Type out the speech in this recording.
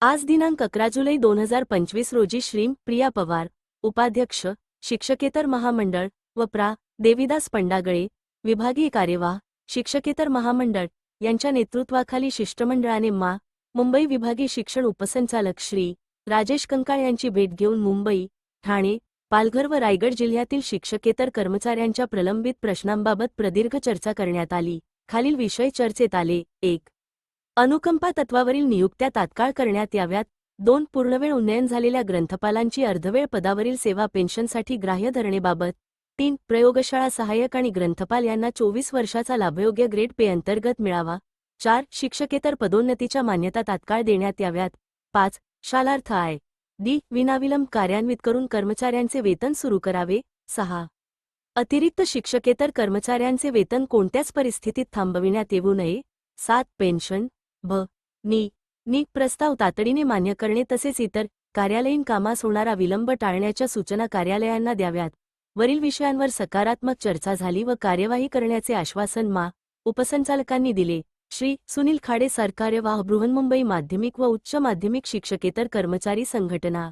आज दिनांक 11 जुलै 2025 रोजी श्री प्रिया पवार, उपाध्यक्ष, शिक्षकेतर महामंडळ व प्रा. देविदास पंडागळे, विभागीय कार्यवाह, शिक्षकेतर महामंडळ यांच्या नेतृत्वाखाली शिष्टमंडळाने मुंबई विभागीय शिक्षण उपसंचालक श्री. राजेश कंकाळ यांची भेट घेऊन मुंबई, ठाणे, पालघर व रायगड जिल्ह्यातील शिक्षकेतर कर्मचाऱ्यांच्या प्रलंबित प्रश्नांबाबत प्रदीर्घ चर्चा करण्यात आली. खालील विषय चर्चेत आले. 1. अनुकंपा तत्वावरील नियुक्त्या तात्काळ करण्यात याव्यात. 2. पूर्णवेळ उन्नयन झालेल्या ग्रंथपालांची अर्धवेळ पदावरील सेवा पेन्शनसाठी ग्राह्य धरणेबाबत. 3. प्रयोगशाळा सहाय्यक आणि ग्रंथपाल यांना 24 वर्षाचा लाभयोग्य ग्रेड पे अंतर्गत मिळावा. 4. शिक्षकेतर पदोन्नतीच्या मान्यता तात्काळ देण्यात याव्यात. 5. शालार्थ डी. विनाविलंब कार्यान्वित करून कर्मचाऱ्यांचे वेतन सुरू करावे. 6. अतिरिक्त शिक्षकेतर कर्मचाऱ्यांचे वेतन कोणत्याच परिस्थितीत थांबविण्यात येऊ नये. 7. पेन्शन नी प्रस्ताव तातडीने मान्य करणे तसेच इतर कार्यालयीन कामास होणारा विलंब टाळण्याच्या सूचना कार्यालयांना द्याव्यात. वरील विषयांवर सकारात्मक चर्चा झाली व कार्यवाही करण्याचे आश्वासन उपसंचालकांनी दिले. श्री. सुनील खाडे, सरकार्यवाह, बृहन्मुंबई माध्यमिक व उच्च माध्यमिक शिक्षकेतर कर्मचारी संघटना.